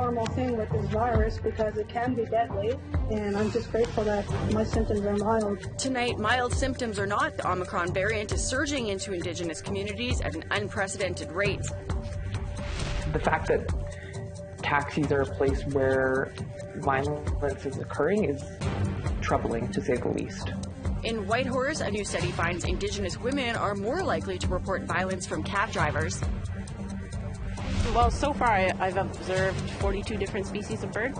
normal thing with this virus because it can be deadly, and I'm just grateful that my symptoms are mild. Tonight, mild symptoms or not, the Omicron variant is surging into Indigenous communities at an unprecedented rate. The fact that taxis are a place where violence is occurring is troubling, to say the least. In Whitehorse, a new study finds Indigenous women are more likely to report violence from cab drivers. Well, so far I've observed 42 different species of bird,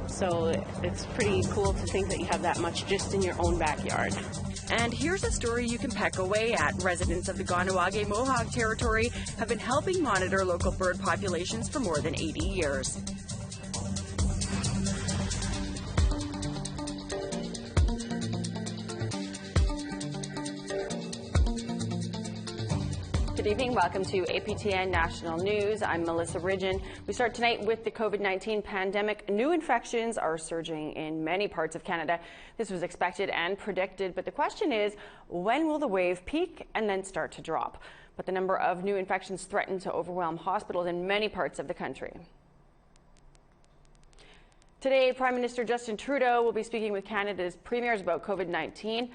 so it's pretty cool to think that you have that much just in your own backyard. And here's a story you can peck away at. Residents of the Kahnawake Mohawk territory have been helping monitor local bird populations for more than 80 years. Good evening. Welcome to APTN National News. I'm Melissa Ridgen. We start tonight with the COVID-19 pandemic. New infections are surging in many parts of Canada. This was expected and predicted, but the question is, when will the wave peak and then start to drop? But the number of new infections threaten to overwhelm hospitals in many parts of the country. Today, Prime Minister Justin Trudeau will be speaking with Canada's premiers about COVID-19.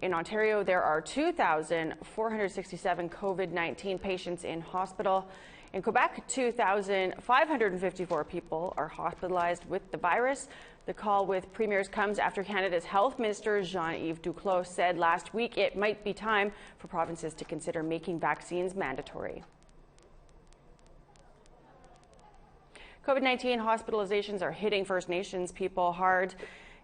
In Ontario, there are 2,467 COVID-19 patients in hospital. In Quebec, 2,554 people are hospitalized with the virus. The call with premiers comes after Canada's Health Minister Jean-Yves Duclos said last week it might be time for provinces to consider making vaccines mandatory. COVID-19 hospitalizations are hitting First Nations people hard.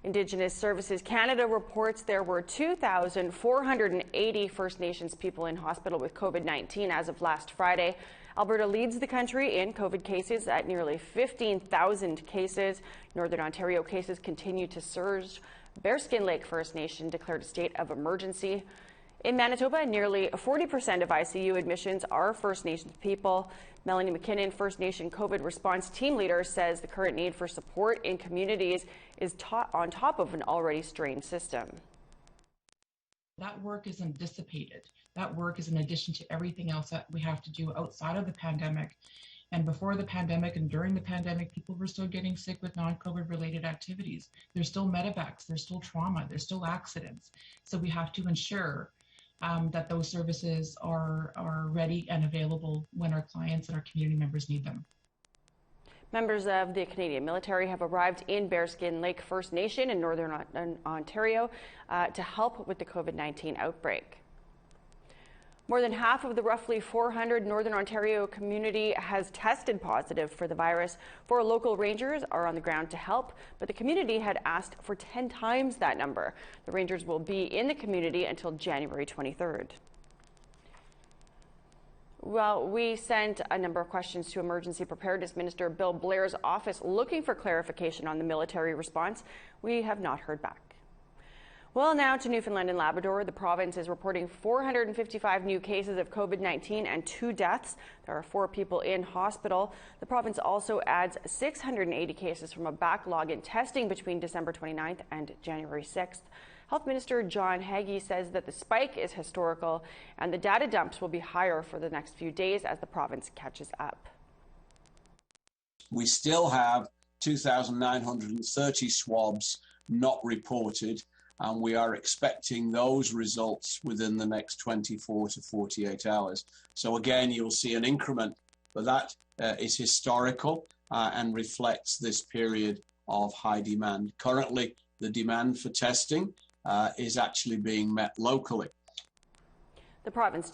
Indigenous Services Canada reports there were 2,480 First Nations people in hospital with COVID-19 as of last Friday. Alberta leads the country in COVID cases at nearly 15,000 cases. Northern Ontario cases continue to surge. Bearskin Lake First Nation declared a state of emergency. In Manitoba, nearly 40% of ICU admissions are First Nations people. Melanie McKinnon, First Nation COVID response team leader, says the current need for support in communities is on top of an already strained system. That work isn't dissipated. That work is in addition to everything else that we have to do outside of the pandemic. And before the pandemic and during the pandemic, people were still getting sick with non-COVID related activities. There's still medevacs, there's still trauma, there's still accidents. So we have to ensure that those services are ready and available when our clients and our community members need them. Members of the Canadian military have arrived in Bearskin Lake First Nation in Northern Ontario to help with the COVID-19 outbreak. More than half of the roughly 400 Northern Ontario community has tested positive for the virus. 4 local rangers are on the ground to help, but the community had asked for 10 times that number. The rangers will be in the community until January 23rd. Well, we sent a number of questions to Emergency Preparedness Minister Bill Blair's office looking for clarification on the military response. We have not heard back. Well, now to Newfoundland and Labrador. The province is reporting 455 new cases of COVID-19 and 2 deaths. There are 4 people in hospital. The province also adds 680 cases from a backlog in testing between December 29th and January 6th. Health Minister John Haggie says that the spike is historical and the data dumps will be higher for the next few days as the province catches up. We still have 2,930 swabs not reported, and we are expecting those results within the next 24 to 48 hours. So again, you'll see an increment, but that is historical and reflects this period of high demand. Currently, the demand for testing is actually being met locally. The province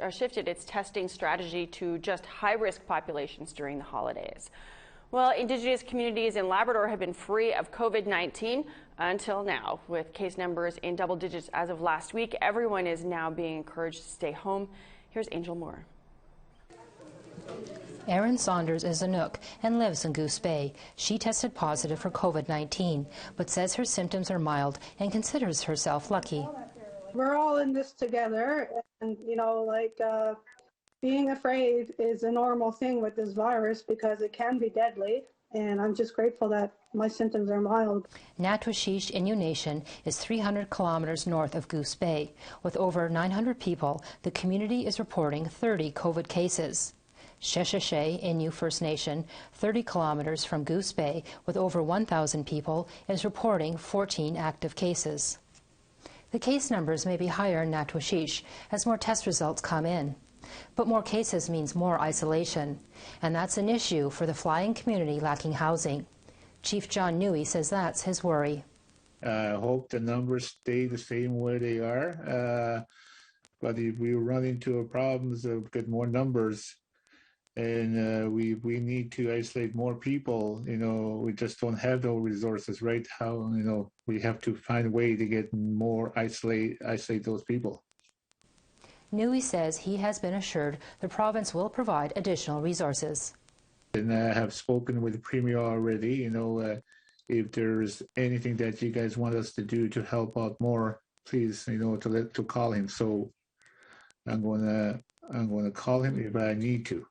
shifted its testing strategy to just high-risk populations during the holidays. Well, Indigenous communities in Labrador have been free of COVID-19 until now. With case numbers in double digits as of last week, everyone is now being encouraged to stay home. Here's Angel Moore. Erin Saunders is a Nook and lives in Goose Bay. She tested positive for COVID-19, but says her symptoms are mild and considers herself lucky. We're all in this together, and being afraid is a normal thing with this virus because it can be deadly, and I'm just grateful that my symptoms are mild. Natwashish Innu Nation is 300 kilometers north of Goose Bay. With over 900 people, the community is reporting 30 COVID cases. Sheshatshe Innu First Nation, 30 kilometers from Goose Bay, with over 1,000 people, is reporting 14 active cases. The case numbers may be higher in Natwashish as more test results come in. But more cases means more isolation, and that's an issue for the flying community lacking housing. Chief John Newey says that's his worry. I hope the numbers stay the same where they are, but if we run into problems of get more numbers, and we need to isolate more people, we just don't have those resources, right? How, we have to find a way to get more isolate those people. Newey says he has been assured the province will provide additional resources. And I have spoken with the Premier already, if there's anything that you guys want us to do to help out more, please, to call him. So I'm gonna call him if I need to.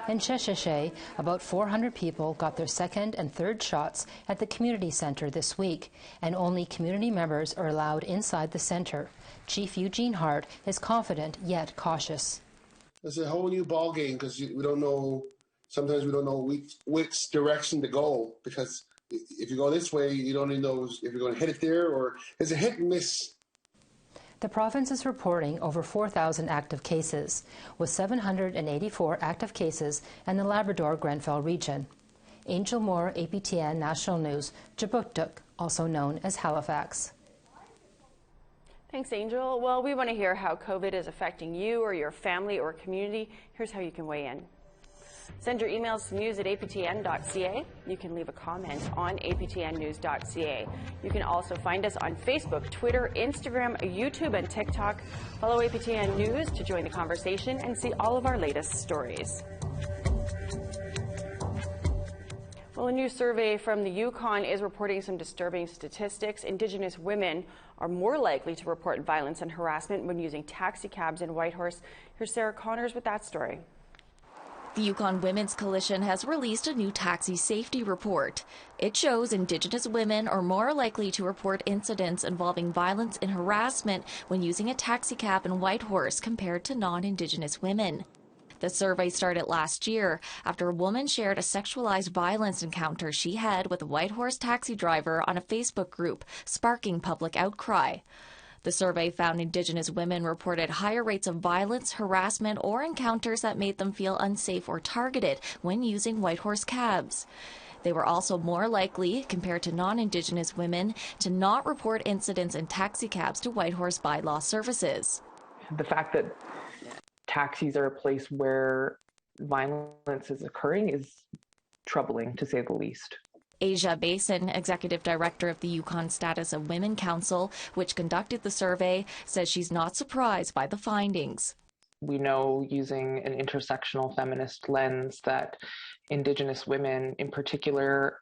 In Sheshatshe, about 400 people got their second and third shots at the community centre this week, and only community members are allowed inside the centre. Chief Eugene Hart is confident yet cautious. It's a whole new ball game because we don't know. Sometimes we don't know which direction to go, because if you go this way, you don't even know if you're going to hit it there, or it's a hit and miss. The province is reporting over 4,000 active cases, with 784 active cases in the Labrador Grenfell region. Angel Moore, APTN National News, Jabutuk, also known as Halifax. Thanks, Angel. Well, we want to hear how COVID is affecting you or your family or community. Here's how you can weigh in. Send your emails to news@aptn.ca. You can leave a comment on aptnnews.ca. You can also find us on Facebook, Twitter, Instagram, YouTube, and TikTok. Follow APTN News to join the conversation and see all of our latest stories. Well, a new survey from the Yukon is reporting some disturbing statistics. Indigenous women are more likely to report violence and harassment when using taxi cabs in Whitehorse. Here's Sarah Connors with that story. The Yukon Women's Coalition has released a new taxi safety report. It shows Indigenous women are more likely to report incidents involving violence and harassment when using a taxi cab in Whitehorse compared to non-Indigenous women. The survey started last year after a woman shared a sexualized violence encounter she had with a Whitehorse taxi driver on a Facebook group, sparking public outcry. The survey found Indigenous women reported higher rates of violence, harassment, or encounters that made them feel unsafe or targeted when using Whitehorse cabs. They were also more likely, compared to non-Indigenous women, to not report incidents in taxi cabs to Whitehorse bylaw services. The fact that taxis are a place where violence is occurring is troubling, to say the least. Asia Basin, executive director of the Yukon Status of Women Council, which conducted the survey, says she's not surprised by the findings. We know, using an intersectional feminist lens, that Indigenous women in particular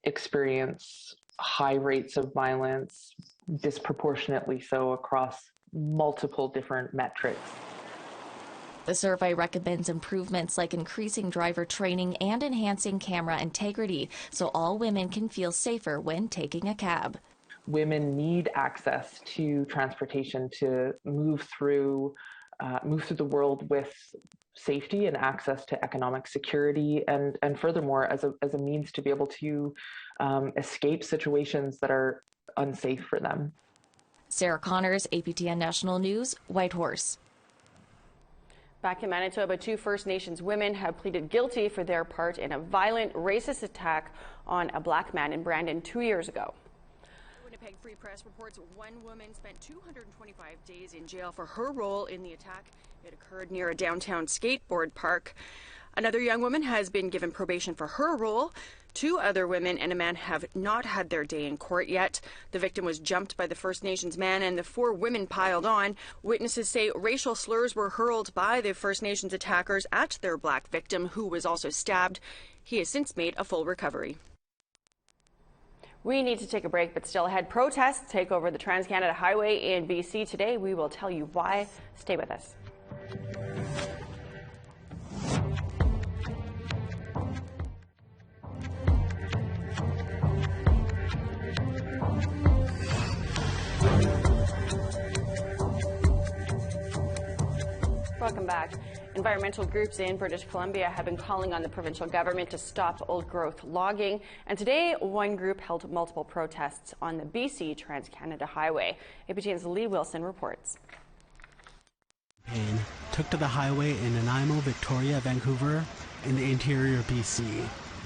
experience high rates of violence, disproportionately so across multiple different metrics. The survey recommends improvements like increasing driver training and enhancing camera integrity so all women can feel safer when taking a cab. Women need access to transportation to move through the world with safety and access to economic security, and furthermore as a means to be able to escape situations that are unsafe for them. Sarah Connors, APTN National News, Whitehorse. Back in Manitoba, 2 First Nations women have pleaded guilty for their part in a violent, racist attack on a black man in Brandon 2 years ago. Winnipeg Free Press reports one woman spent 225 days in jail for her role in the attack. It occurred near a downtown skateboard park. Another young woman has been given probation for her role. 2 other women and a man have not had their day in court yet. The victim was jumped by the First Nations man and the 4 women piled on. Witnesses say racial slurs were hurled by the First Nations attackers at their black victim, who was also stabbed. He has since made a full recovery. We need to take a break, but still ahead. Protests take over the Trans-Canada Highway in BC today. We will tell you why. Stay with us. Welcome back. Environmental groups in British Columbia have been calling on the provincial government to stop old-growth logging. And today, one group held multiple protests on the BC Trans-Canada Highway. APTN's Lee Wilson reports. Took to the highway in Nanaimo, Victoria, Vancouver, in the interior BC.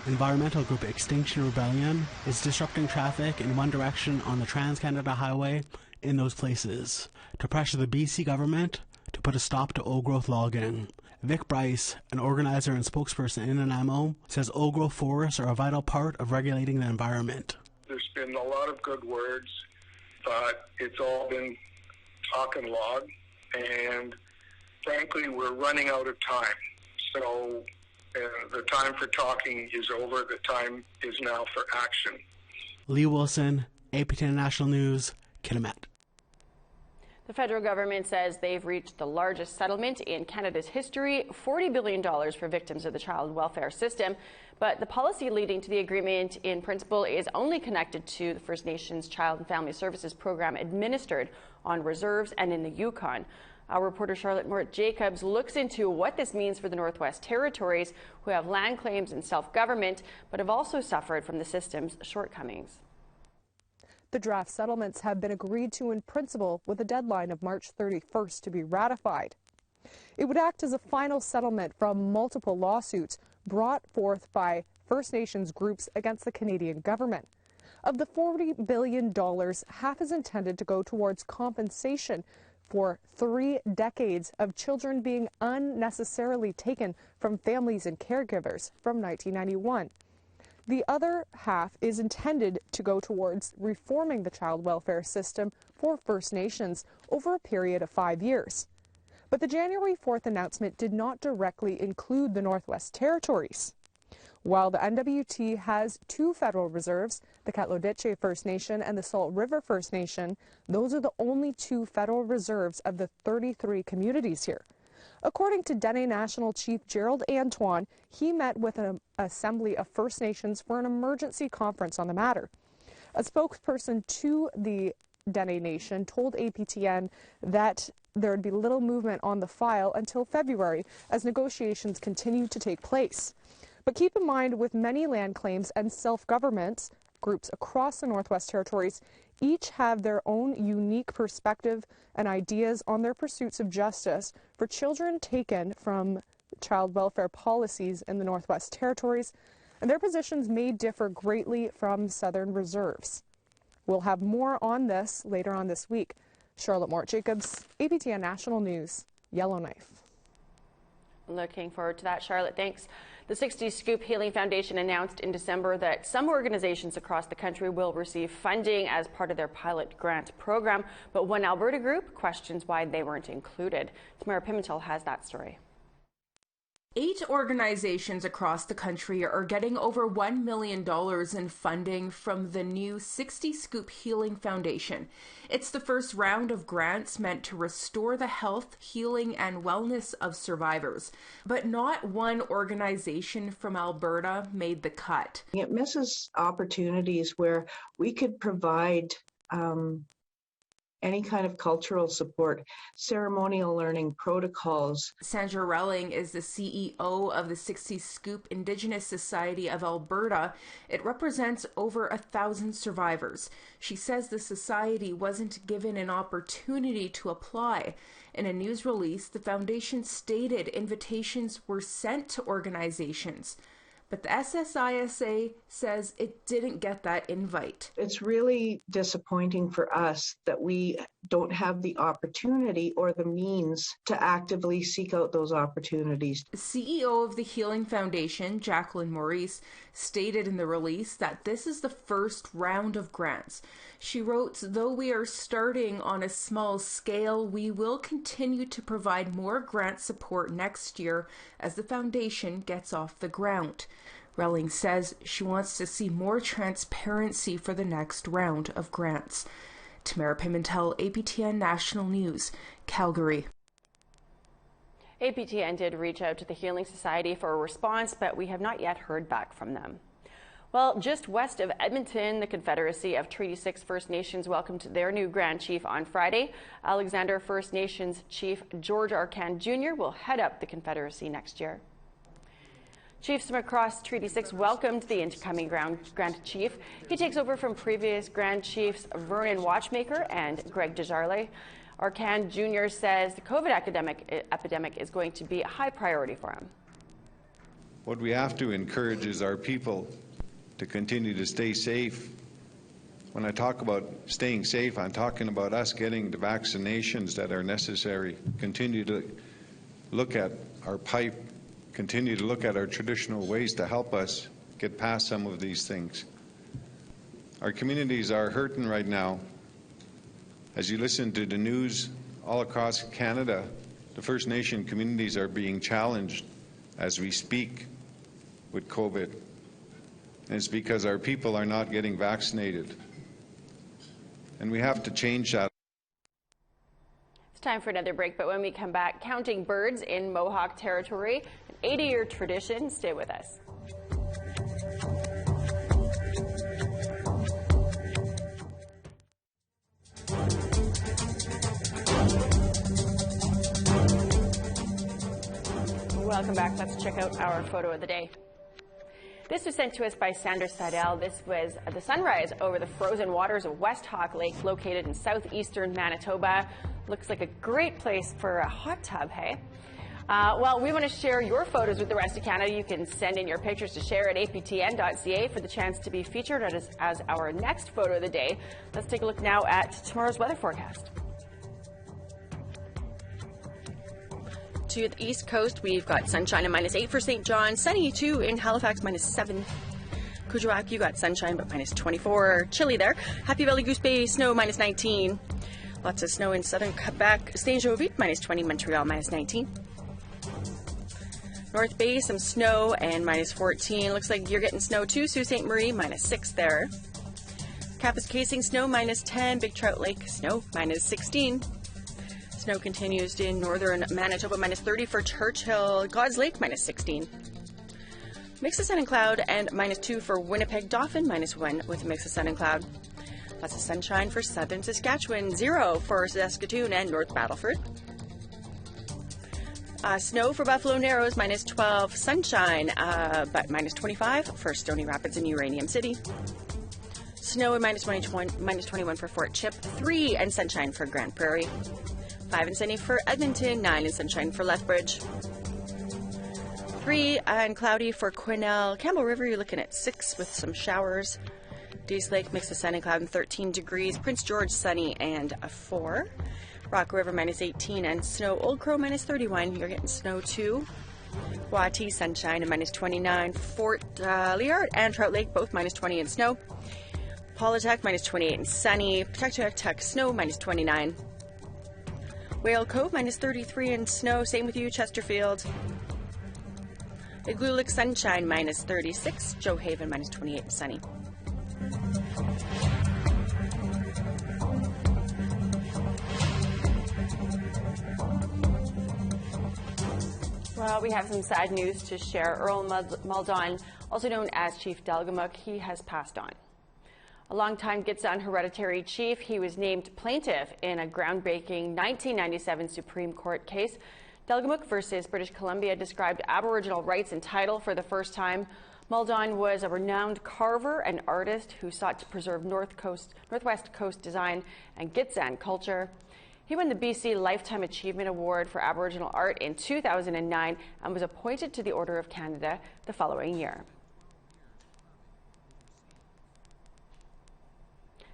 Environmental group Extinction Rebellion is disrupting traffic in one direction on the Trans-Canada Highway in those places to pressure the BC government to put a stop to old-growth logging. Vic Bryce, an organizer and spokesperson in Nanaimo, says old-growth forests are a vital part of regulating the environment. There's been a lot of good words, but it's all been talk and log, and frankly, we're running out of time. So the time for talking is over. The time is now for action. Lee Wilson, APTN National News, Kitimat. The federal government says they've reached the largest settlement in Canada's history, $40 billion for victims of the child welfare system. But the policy leading to the agreement in principle is only connected to the First Nations Child and Family Services program administered on reserves and in the Yukon. Our reporter Charlotte Mort-Jacobs looks into what this means for the Northwest Territories, who have land claims and self-government, but have also suffered from the system's shortcomings. The draft settlements have been agreed to in principle with a deadline of March 31st to be ratified. It would act as a final settlement from multiple lawsuits brought forth by First Nations groups against the Canadian government. Of the $40 billion, half is intended to go towards compensation for 3 decades of children being unnecessarily taken from families and caregivers from 1991. The other half is intended to go towards reforming the child welfare system for First Nations over a period of 5 years. But the January 4th announcement did not directly include the Northwest Territories. While the NWT has 2 federal reserves, the Katlodetche First Nation and the Salt River First Nation, those are the only 2 federal reserves of the 33 communities here. According to Dene National Chief Gerald Antoine, he met with an assembly of First Nations for an emergency conference on the matter. A spokesperson to the Dene Nation told APTN that there would be little movement on the file until February as negotiations continue to take place. But keep in mind, with many land claims and self-government groups across the Northwest Territories, each have their own unique perspective and ideas on their pursuits of justice for children taken from child welfare policies in the Northwest Territories, and their positions may differ greatly from Southern reserves. We'll have more on this later on this week. Charlotte Mort-Jacobs, APTN National News, Yellowknife. Looking forward to that, Charlotte. Thanks. The 60 Scoop Healing Foundation announced in December that some organizations across the country will receive funding as part of their pilot grant program, but one Alberta group questions why they weren't included. Tamara Pimentel has that story. 8 organizations across the country are getting over $1 million in funding from the new 60 Scoop Healing Foundation. It's the first round of grants meant to restore the health, healing, and wellness of survivors. But not one organization from Alberta made the cut. It misses opportunities where we could provide any kind of cultural support, ceremonial learning, protocols. Sandra Relling is the CEO of the 60 Scoop Indigenous Society of Alberta. It represents over 1,000 survivors. She says the society wasn't given an opportunity to apply. In a news release, the foundation stated invitations were sent to organizations, but the SSISA says it didn't get that invite. It's really disappointing for us that we don't have the opportunity or the means to actively seek out those opportunities. The CEO of the Healing Foundation, Jacqueline Maurice, stated in the release that this is the first round of grants. She wrote, "Though we are starting on a small scale, we will continue to provide more grant support next year as the foundation gets off the ground." Relling says she wants to see more transparency for the next round of grants. Tamara Pimentel, APTN National News, Calgary. APTN did reach out to the Healing Society for a response, but we have not yet heard back from them. Well, just west of Edmonton, the Confederacy of Treaty 6 First Nations welcomed their new Grand Chief on Friday. Alexander First Nations Chief George Arcand Jr. will head up the Confederacy next year. Chiefs from across Treaty 6 welcomed the incoming Grand Chief. He takes over from previous Grand Chiefs Vernon Watchmaker and Greg Desjardins. Arcand Jr. says the COVID epidemic is going to be a high priority for him. What we have to encourage is our people to continue to stay safe. When I talk about staying safe, I'm talking about us getting the vaccinations that are necessary, continue to look at our pipe, continue to look at our traditional ways to help us get past some of these things. Our communities are hurting right now. As you listen to the news all across Canada, the First Nation communities are being challenged as we speak with COVID. And it's because our people are not getting vaccinated. And we have to change that. It's time for another break, but when we come back, counting birds in Mohawk territory, an 80-year tradition. Stay with us. Welcome back. Let's check out our photo of the day. This was sent to us by Sandra Seidel. This was the sunrise over the frozen waters of West Hawk Lake, located in southeastern Manitoba. Looks like a great place for a hot tub, hey? Well, we want to share your photos with the rest of Canada. You can send in your pictures to share at aptn.ca for the chance to be featured as our next photo of the day. Let's take a look now at tomorrow's weather forecast. To the east coast, we've got sunshine at -8 for St. John, sunny too in Halifax, -7. Kuujjuaq, you got sunshine but -24. Chilly there. Happy Valley, Goose Bay, snow -19. Lots of snow in southern Quebec. Saint-Jovite, -20. Montreal, -19. North Bay, some snow and -14. Looks like you're getting snow too. Sault Ste. Marie, -6 there. Kapuskasing, snow -10. Big Trout Lake, snow -16. Snow continues in northern Manitoba, -30 for Churchill. God's Lake, -16. Mix of sun and cloud, and -2 for Winnipeg. Dauphin, -1 with a mix of sun and cloud. Lots of sunshine for southern Saskatchewan. 0 for Saskatoon and North Battleford. Snow for Buffalo Narrows, -12. Sunshine, but -25 for Stony Rapids and Uranium City. Snow and -21 for Fort Chip. 3 and sunshine for Grande Prairie. 5 and sunny for Edmonton. 9 and sunshine for Lethbridge. 3 and cloudy for Quesnel. Campbell River, you're looking at 6 with some showers. Dease Lake, mix of sun and cloud and 13 degrees. Prince George, sunny and a 4. Rock River, -18 and snow. Old Crow, -31. You're getting snow too. Guati, sunshine and -29. Fort Liard and Trout Lake, both -20 and snow. Polytech, -28 and sunny. Pawtucket, snow, -29. Whale Cove, -33 and snow. Same with you, Chesterfield. Igloolik, sunshine, -36. Joe Haven, -28 and sunny. Well, we have some sad news to share. Earl Maldon, also known as Chief Delgamuukw, he has passed on. A longtime Gitxsan hereditary chief, he was named plaintiff in a groundbreaking 1997 Supreme Court case. Delgamuukw versus British Columbia described Aboriginal rights and title for the first time. Maldon was a renowned carver and artist who sought to preserve Northwest Coast design and Gitxsan culture. He won the BC Lifetime Achievement Award for Aboriginal Art in 2009 and was appointed to the Order of Canada the following year.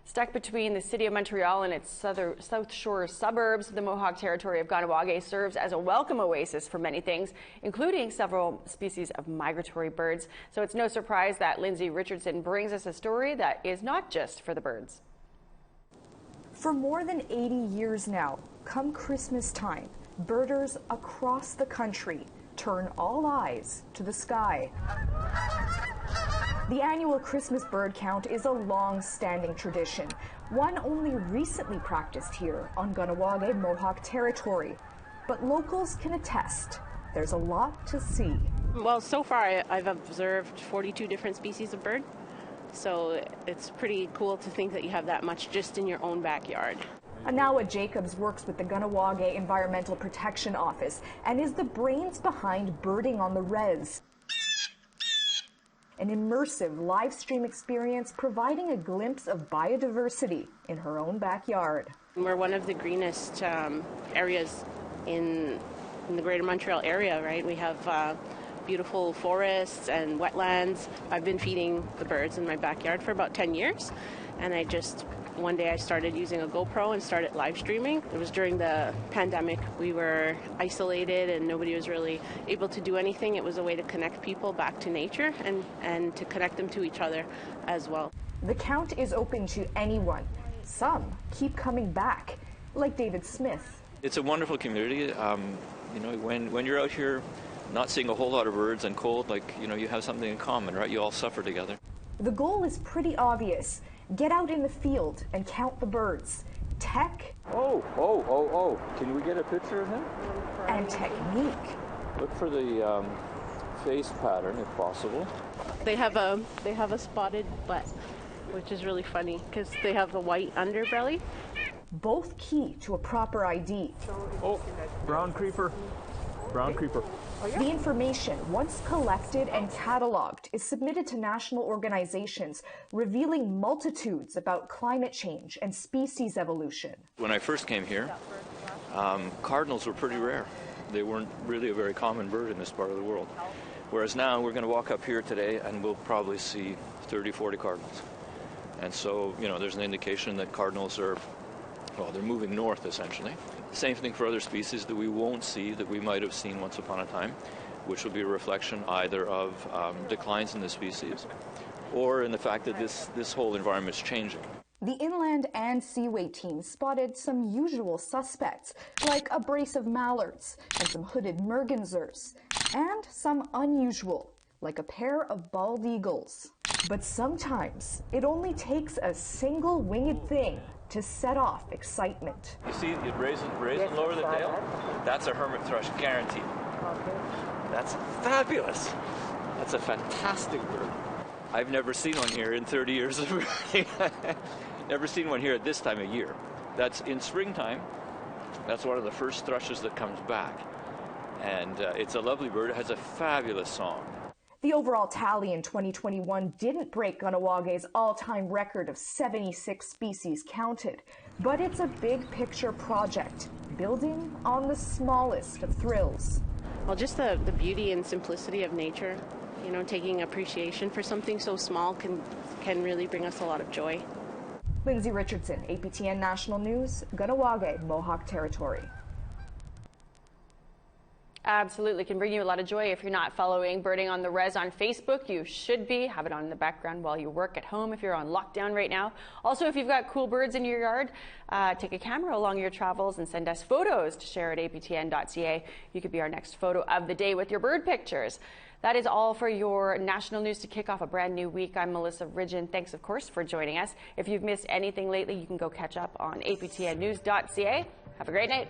Stuck between the city of Montreal and its South Shore suburbs, the Mohawk territory of Kahnawake serves as a welcome oasis for many things, including several species of migratory birds. So it's no surprise that Lindsay Richardson brings us a story that is not just for the birds. For more than 80 years now, come Christmas time, birders across the country turn all eyes to the sky. The annual Christmas bird count is a long-standing tradition, one only recently practiced here on Kahnawake Mohawk territory. But locals can attest there's a lot to see. Well, so far I've observed 42 different species of bird. So it's pretty cool to think that you have that much just in your own backyard. Anawa Jacobs works with the Kahnawake Environmental Protection Office and is the brains behind Birding on the Res, an immersive live stream experience providing a glimpse of biodiversity in her own backyard. We're one of the greenest areas in the Greater Montreal area, right? We have beautiful forests and wetlands. I've been feeding the birds in my backyard for about 10 years, and one day I started using a GoPro and started live streaming. It was during the pandemic. We were isolated and nobody was really able to do anything. It was a way to connect people back to nature and to connect them to each other as well. The count is open to anyone. Some keep coming back, like David Smith. It's a wonderful community. When you're out here not seeing a whole lot of birds and cold, you have something in common, right? You all suffer together. The goal is pretty obvious. Get out in the field and count the birds. Tech. Oh. Can we get a picture of him? And technique. Look for the face pattern if possible. They have a spotted butt, which is really funny because they have the white underbelly. Both key to a proper ID. Oh, brown creeper. Brown creeper. The information, once collected and cataloged, is submitted to national organizations, revealing multitudes about climate change and species evolution. When I first came here, cardinals were pretty rare. They weren't really a very common bird in this part of the world. Whereas now we're going to walk up here today and we'll probably see 30, 40 cardinals. And so, there's an indication that cardinals they're moving north essentially. Same thing for other species that we won't see that we might have seen once upon a time, which will be a reflection either of declines in the species or in the fact that this whole environment is changing. The inland and seaway teams spotted some usual suspects, like a brace of mallards and some hooded mergansers, and some unusual, like a pair of bald eagles. But sometimes it only takes a single winged thing to set off excitement. You see it raising lower the tail? That's a hermit thrush, guaranteed. That's fabulous. That's a fantastic bird. I've never seen one here in 30 years of birding. Never seen one here at this time of year. That's in springtime. That's one of the first thrushes that comes back. And it's a lovely bird. It has a fabulous song. The overall tally in 2021 didn't break Kahnawagé's all-time record of 76 species counted, but it's a big picture project, building on the smallest of thrills. Well, just the beauty and simplicity of nature, taking appreciation for something so small can really bring us a lot of joy. Lindsay Richardson, APTN National News, Kahnawake, Mohawk Territory. Absolutely, can bring you a lot of joy. If you're not following Birding on the Res on Facebook, you should be. Have it on in the background while you work at home if you're on lockdown right now. Also, if you've got cool birds in your yard, take a camera along your travels and send us photos to share at aptn.ca. You could be our next photo of the day with your bird pictures. That is all for your national news to kick off a brand new week. I'm Melissa Ridgen. Thanks, of course, for joining us. If you've missed anything lately, you can go catch up on aptnnews.ca. Have a great night.